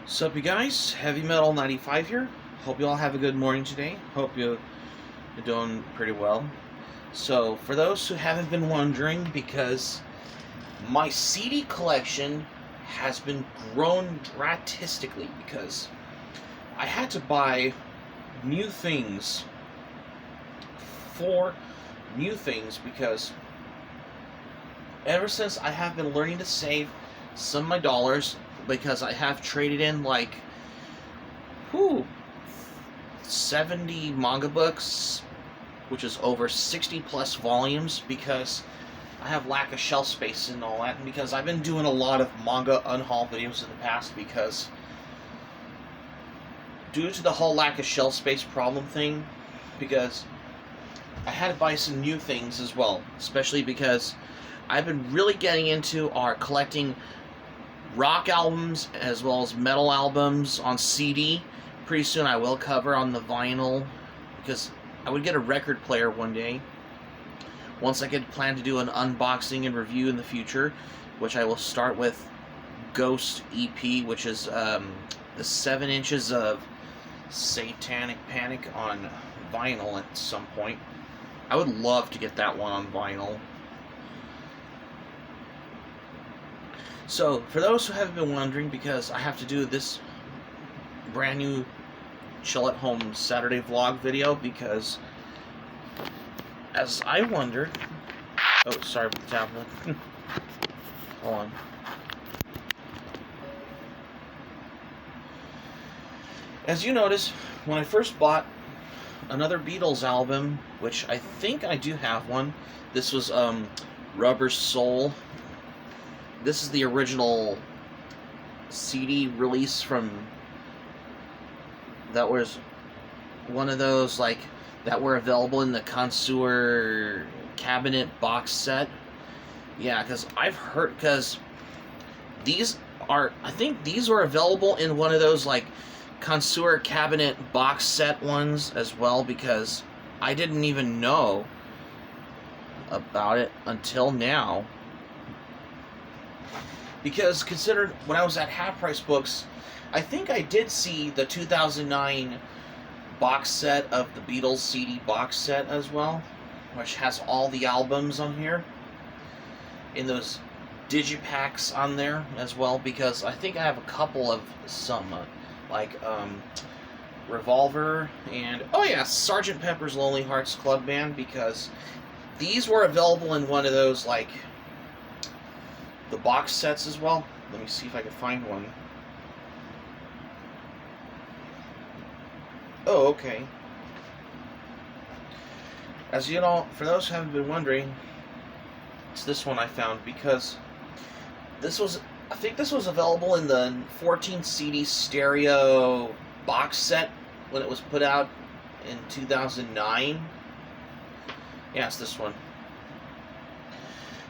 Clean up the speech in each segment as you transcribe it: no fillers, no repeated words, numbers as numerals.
Sup, you guys? Heavy Metal 95 here. Hope you all have a good morning today. Hope you're doing pretty well. So, for those who haven't been wondering, because my CD collection has been grown drastically because I had to buy new things for new things because ever since I have been learning to save some of my dollars because I have traded in like 70 manga books, which is over 60 plus volumes, because I have lack of shelf space and all that, and because I've been doing a lot of manga unhaul videos in the past, because due to the whole lack of shelf space problem thing, because I had to buy some new things as well, especially because I've been really getting into collecting rock albums as well as metal albums on CD. Pretty soon I will cover on the vinyl, because I would get a record player one day. Once I could plan to do an unboxing and review in the future, which I will start with Ghost EP, which is the 7 inches of Satanic Panic on vinyl at some point. I would love to get that one on vinyl. So, for those who haven't been wondering, because I have to do this brand new chill at home Saturday vlog video, because as I wondered, oh, sorry about the tablet. Hold on. As you notice, when I first bought another Beatles album, which I think I do have one, this was Rubber Soul. This is the original CD release from, that was one of those like that were available in the Connoisseur Cabinet box set. Yeah, because I've heard, because these are, I think these were available in one of those like Connoisseur Cabinet box set ones as well, because I didn't even know about it until now. Because considered when I was at Half Price Books, I think I did see the 2009 box set of the Beatles CD box set as well, which has all the albums on here, in those digipacks on there as well, because I think I have a couple of some, like Revolver and, oh yeah, Sgt. Pepper's Lonely Hearts Club Band, because these were available in one of those, like, the box sets as well. Let me see if I can find one. Oh, okay. As you know, for those who haven't been wondering, it's this one I found, because this was, I think this was available in the 14 CD stereo box set when it was put out in 2009. Yeah, it's this one.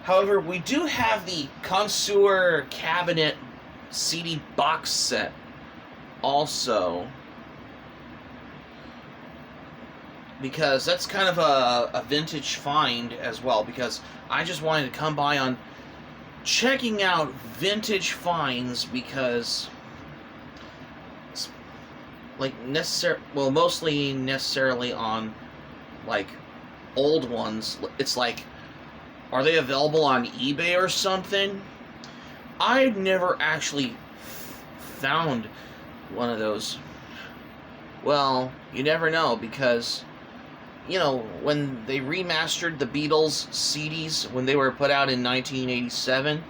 However, we do have the Connoisseur Cabinet CD box set also, because that's kind of a vintage find as well, because I just wanted to come by on checking out vintage finds, because like mostly necessarily on like old ones. It's like, are they available on eBay or something? I've never actually found one of those. Well, you never know, because, you know, when they remastered the Beatles CDs, when they were put out in 1987,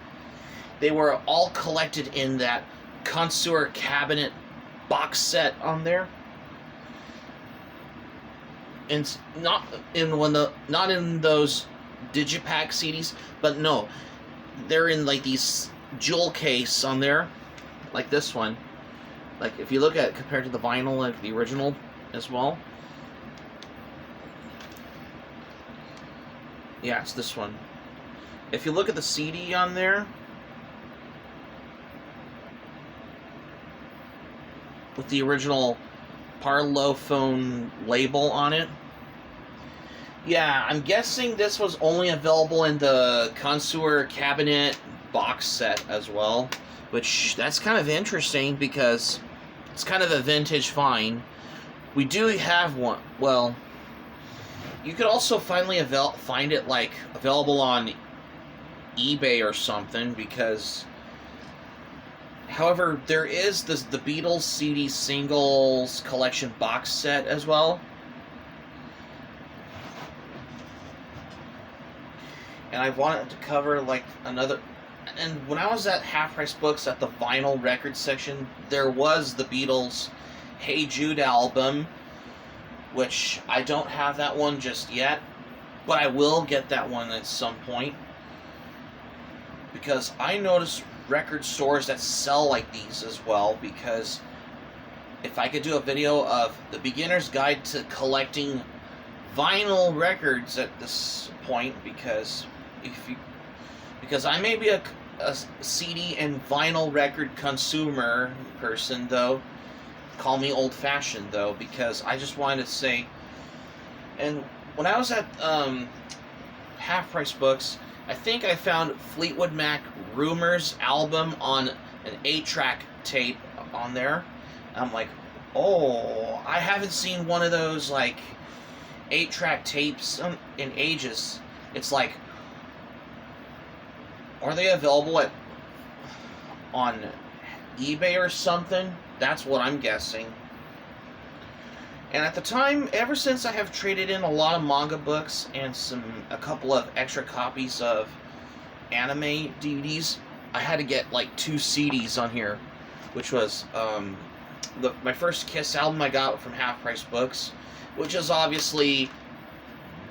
they were all collected in that Connoisseur Cabinet box set on there. And not in those digipack CDs, but no, they're in like these jewel case on there, like this one. Like if you look at it compared to the vinyl, like the original as well. Yeah, it's this one. If you look at the CD on there, with the original Parlophone label on it. Yeah, I'm guessing this was only available in the Connoisseur Cabinet box set as well, which that's kind of interesting because it's kind of a vintage find. We do have one. Well, you could also finally find it like available on eBay or something because. However, there is the Beatles CD singles collection box set as well. And I wanted to cover like another. And when I was at Half Price Books at the vinyl record section, there was the Beatles Hey Jude album, which I don't have that one just yet, but I will get that one at some point. Because I noticed record stores that sell like these as well, because if I could do a video of the beginner's guide to collecting vinyl records at this point, because I may be a CD and vinyl record consumer person, though call me old-fashioned though, because I just wanted to say, and when I was at Half Price Books, I think I found Fleetwood Mac Rumors album on an 8-track tape on there. I'm like, oh, I haven't seen one of those like 8-track tapes in ages. It's like, are they available on eBay or something? That's what I'm guessing. And at the time, ever since I have traded in a lot of manga books and a couple of extra copies of anime DVDs, I had to get like 2 CDs on here, which was my first Kiss album I got from Half Price Books, which is obviously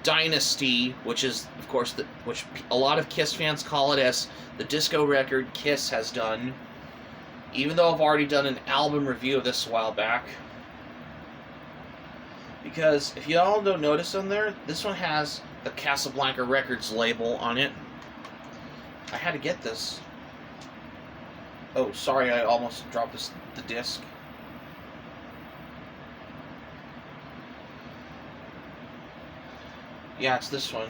Dynasty, which is of course which a lot of Kiss fans call it as the disco record Kiss has done, even though I've already done an album review of this a while back. Because if you all don't notice on there, this one has the Casablanca Records label on it. I had to get this. Oh, sorry, I almost dropped the disc. Yeah, it's this one.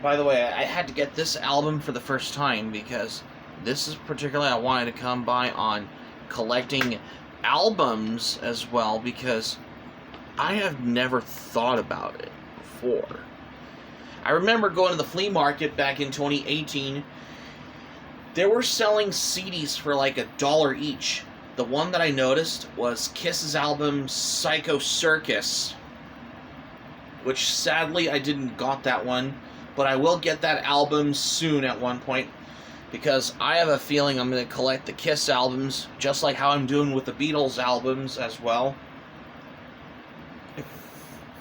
By the way, I had to get this album for the first time because this is particularly I wanted to come by on collecting albums as well, because I have never thought about it before. I remember going to the flea market back in 2018. They were selling CDs for like $1 each. The one that I noticed was Kiss's album Psycho Circus, which sadly I didn't got that one, but I will get that album soon at one point, because I have a feeling I'm going to collect the Kiss albums, just like how I'm doing with the Beatles albums as well.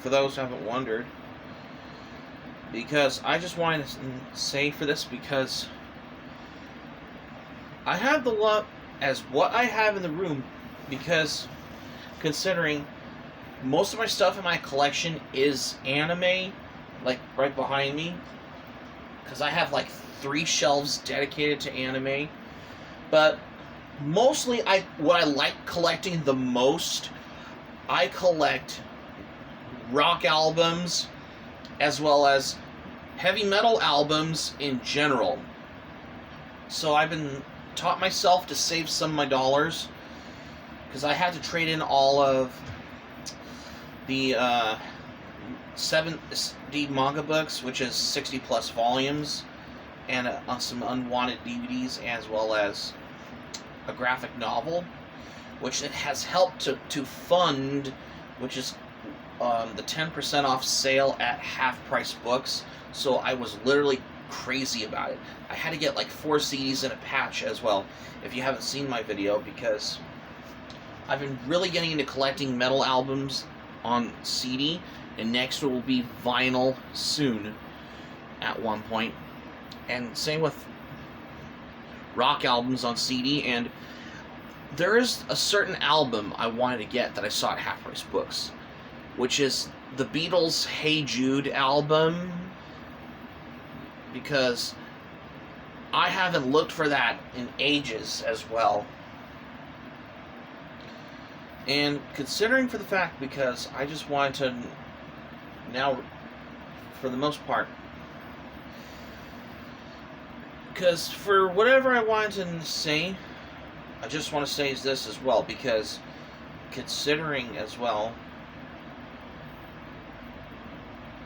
For those who haven't wondered. Because I just wanted to say for this, because I have the luck as what I have in the room, because considering most of my stuff in my collection is anime, like right behind me, because I have like 3 shelves dedicated to anime. But mostly what I like collecting the most, I collect rock albums as well as heavy metal albums in general. So I've been taught myself to save some of my dollars, because I had to trade in all of the 7D manga books, which is 60 plus volumes, and on some unwanted DVDs, as well as a graphic novel, which it has helped to fund, which is the 10% off sale at Half Price Books. So I was literally crazy about it. I had to get like 4 CDs and a patch as well, if you haven't seen my video, because I've been really getting into collecting metal albums on CD, and next it will be vinyl soon at one point. And same with rock albums on CD, and there is a certain album I wanted to get that I saw at Half Price Books, which is the Beatles' Hey Jude album, because I haven't looked for that in ages as well. And considering for the fact, because I just wanted to now, for the most part. Because for whatever I wanted to say, I just want to say is this as well, because considering as well,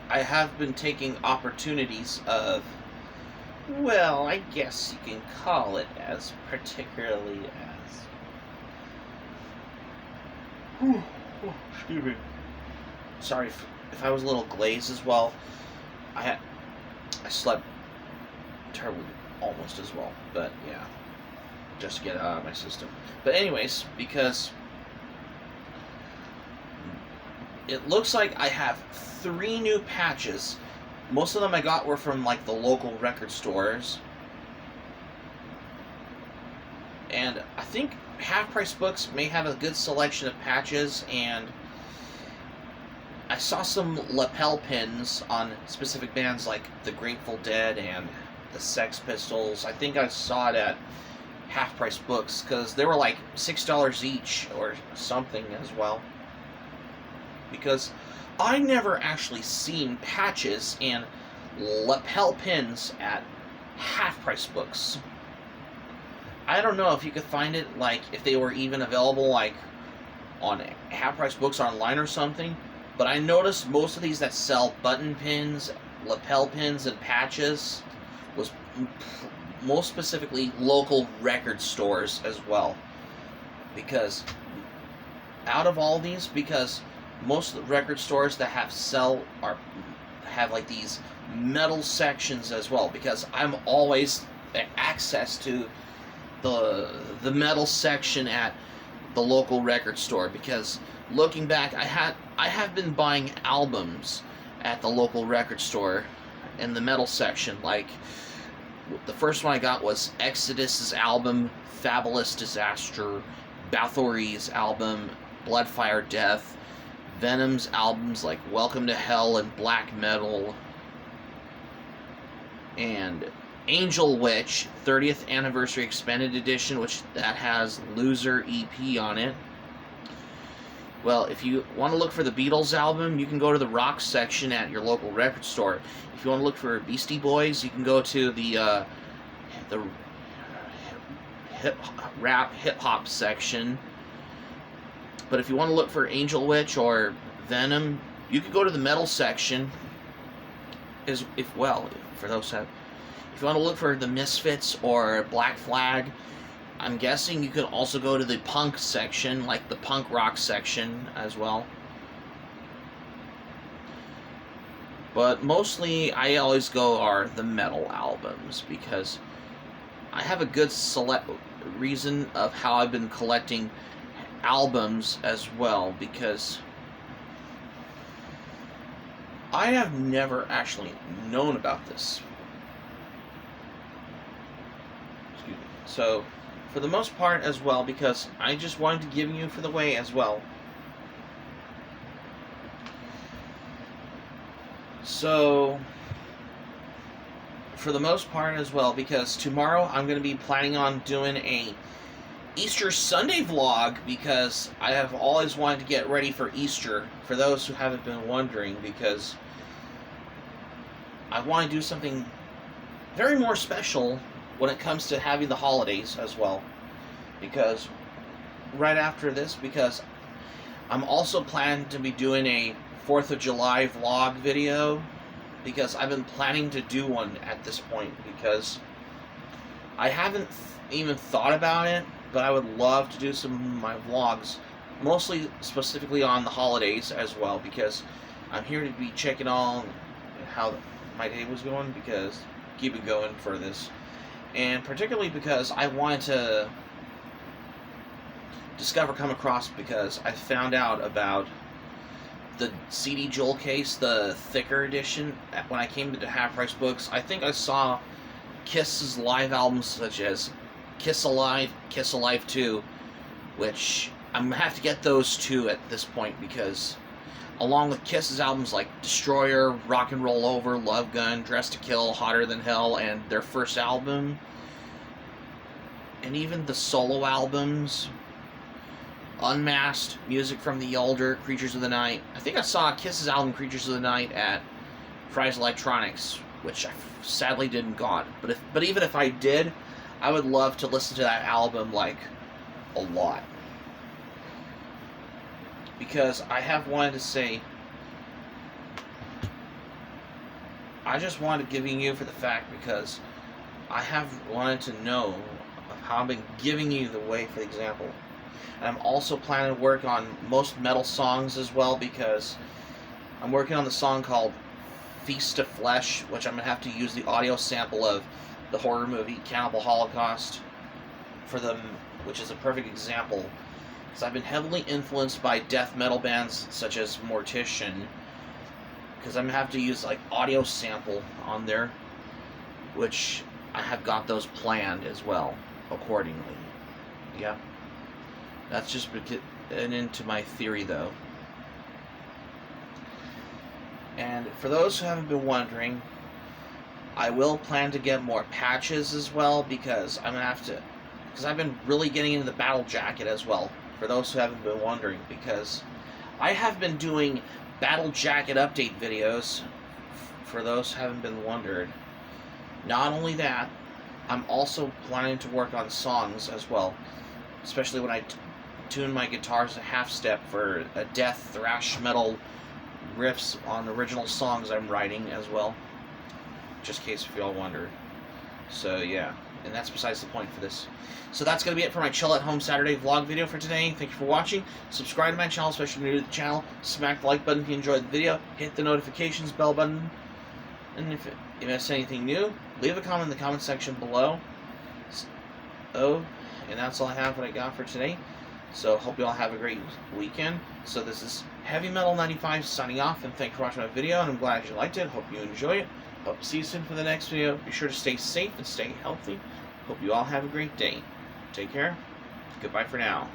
I have been taking opportunities of, well, I guess you can call it as, particularly as, excuse me. Sorry if I was a little glazed as well. I slept terribly almost as well, but yeah, just to get it out of my system. But anyways, because it looks like I have 3 new patches. Most of them I got were from like the local record stores, and I think Half Price Books may have a good selection of patches, and I saw some lapel pins on specific bands like the Grateful Dead and the Sex Pistols. I think I saw it at Half Price Books, because they were like $6 each or something as well. Because I never actually seen patches and lapel pins at Half Price Books. I don't know if you could find it, like, if they were even available, like, on Half Price Books online or something. But I noticed most of these that sell button pins, lapel pins, and patches was most specifically local record stores as well. Because out of all these, because most of the record stores that have like these metal sections as well, because I'm always access to the metal section at the local record store, because looking back, I have been buying albums at the local record store in the metal section. Like, the first one I got was Exodus's album, Fabulous Disaster, Bathory's album, Bloodfire Death, Venom's albums like Welcome to Hell and Black Metal, and Angel Witch 30th Anniversary Expanded Edition, which that has Loser EP on it. Well, if you want to look for the Beatles album, you can go to the rock section at your local record store. If you want to look for Beastie Boys, you can go to the hip-hop section. But if you want to look for Angel Witch or Venom, you could go to the metal section. If you want to look for the Misfits or Black Flag, I'm guessing you could also go to the punk section, like the punk rock section as well. But mostly, I always go are the metal albums, because I have a good reason of how I've been collecting albums as well, because I have never actually known about this. Excuse me. So, for the most part as well, because I just wanted to give you for the way as well. So, for the most part as well, because tomorrow I'm going to be planning on doing a Easter Sunday vlog, because I have always wanted to get ready for Easter, for those who haven't been wondering, because I want to do something very more special when it comes to having the holidays as well, because right after this, because I'm also planning to be doing a 4th of July vlog video, because I've been planning to do one at this point, because I haven't even thought about it, but I would love to do some of my vlogs, mostly specifically on the holidays as well, because I'm here to be checking on how my day was going, because keep it going for this. And particularly because I wanted to come across, because I found out about the CD Jewel case, the thicker edition, when I came to Half Price Books. I think I saw Kiss's live albums such as Kiss Alive, Kiss Alive 2, which I'm going to have to get those two at this point, because along with Kiss's albums like Destroyer, Rock and Roll Over, Love Gun, Dress to Kill, Hotter Than Hell, and their first album, and even the solo albums, Unmasked, Music from the Elder, Creatures of the Night. I think I saw Kiss's album Creatures of the Night at Fry's Electronics, which I sadly didn't got. But even if I did, I would love to listen to that album like a lot, because I have wanted to say, I just wanted to give you for the fact, because I have wanted to know of how I've been giving you the way, for example. And I'm also planning to work on most metal songs as well, because I'm working on the song called Feast of Flesh, which I'm going to have to use the audio sample of the horror movie Cannibal Holocaust for them, which is a perfect example, because I've been heavily influenced by death metal bands such as Mortician, because I'm going to have to use like audio sample on there, which I have got those planned as well accordingly. Yeah, that's just an into my theory though. And for those who haven't been wondering, I will plan to get more patches as well, because I'm going to have to, because I've been really getting into the battle jacket as well, for those who haven't been wondering, because I have been doing battle jacket update videos, for those who haven't been wondered. Not only that, I'm also planning to work on songs as well, especially when I tune my guitars to half step for a death thrash metal riffs on original songs I'm writing as well, just in case if y'all wondered. So yeah, and that's besides the point for this. So that's going to be it for my Chill at Home Saturday vlog video for today. Thank you for watching. Subscribe to my channel, especially if you're new to the channel. Smack the like button if you enjoyed the video. Hit the notifications bell button. And if you miss anything new, leave a comment in the comment section below. Oh, and that's all I have what I got for today. So hope you all have a great weekend. So this is Heavy Metal 95 signing off, and thank you for watching my video, and I'm glad you liked it. Hope you enjoy it. Hope to see you soon for the next video. Be sure to stay safe and stay healthy. Hope you all have a great day. Take care. Goodbye for now.